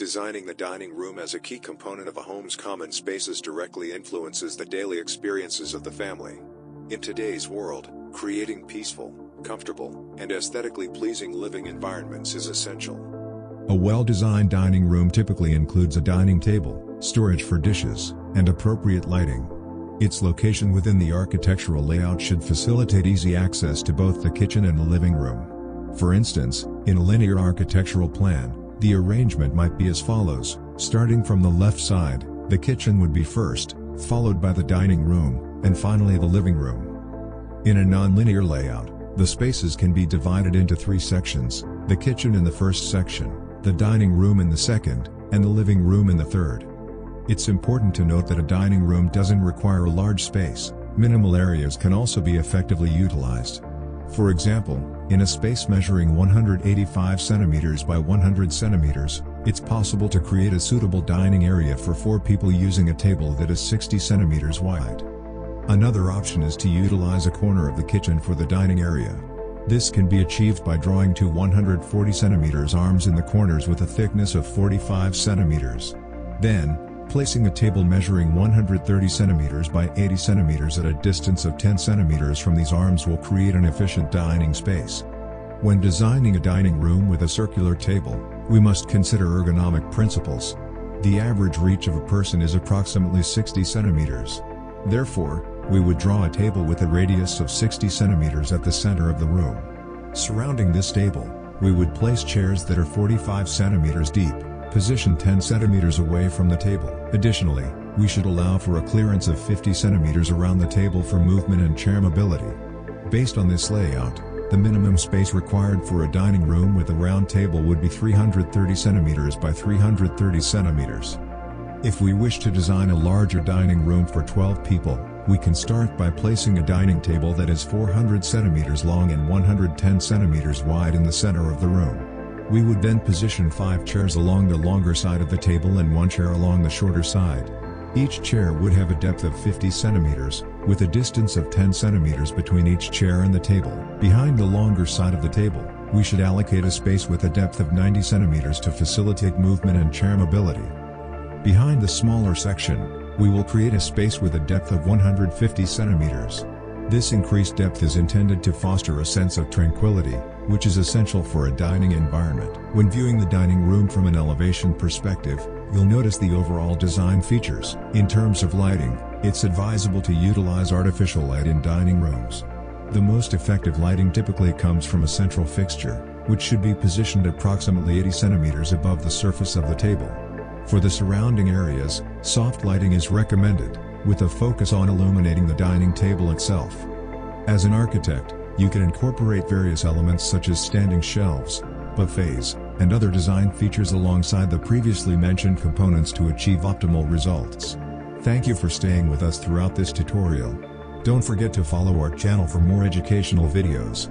Designing the dining room as a key component of a home's common spaces directly influences the daily experiences of the family. In today's world, creating peaceful, comfortable, and aesthetically pleasing living environments is essential. A well-designed dining room typically includes a dining table, storage for dishes, and appropriate lighting. Its location within the architectural layout should facilitate easy access to both the kitchen and the living room. For instance, in a linear architectural plan, the arrangement might be as follows. Starting from the left side, the kitchen would be first, followed by the dining room, and finally the living room. In a non-linear layout, the spaces can be divided into three sections: the kitchen in the first section, the dining room in the second, and the living room in the third. It's important to note that a dining room doesn't require a large space. Minimal areas can also be effectively utilized. For example, in a space measuring 185 centimeters by 100 centimeters, it's possible to create a suitable dining area for 4 people using a table that is 60 centimeters wide. Another option is to utilize a corner of the kitchen for the dining area. This can be achieved by drawing 2 140 centimeters arms in the corners with a thickness of 45 centimeters. Then, placing a table measuring 130 centimeters by 80 centimeters at a distance of 10 centimeters from these arms will create an efficient dining space. When designing a dining room with a circular table, we must consider ergonomic principles. The average reach of a person is approximately 60 centimeters. Therefore, we would draw a table with a radius of 60 centimeters at the center of the room. Surrounding this table, we would place chairs that are 45 centimeters deep, positioned 10 centimeters away from the table. Additionally, we should allow for a clearance of 50 centimeters around the table for movement and chair mobility. Based on this layout, the minimum space required for a dining room with a round table would be 330 centimeters by 330 centimeters. If we wish to design a larger dining room for 12 people, we can start by placing a dining table that is 400 centimeters long and 110 centimeters wide in the center of the room. We would then position 5 chairs along the longer side of the table and 1 chair along the shorter side. Each chair would have a depth of 50 centimeters, with a distance of 10 centimeters between each chair and the table. Behind the longer side of the table, we should allocate a space with a depth of 90 centimeters to facilitate movement and chair mobility. Behind the smaller section, we will create a space with a depth of 150 centimeters. This increased depth is intended to foster a sense of tranquility, which is essential for a dining environment. When viewing the dining room from an elevation perspective, you'll notice the overall design features. In terms of lighting, it's advisable to utilize artificial light in dining rooms. The most effective lighting typically comes from a central fixture, which should be positioned approximately 80 centimeters above the surface of the table. For the surrounding areas, soft lighting is recommended, with a focus on illuminating the dining table itself. As an architect, you can incorporate various elements such as standing shelves, buffets, and other design features alongside the previously mentioned components to achieve optimal results. Thank you for staying with us throughout this tutorial. Don't forget to follow our channel for more educational videos.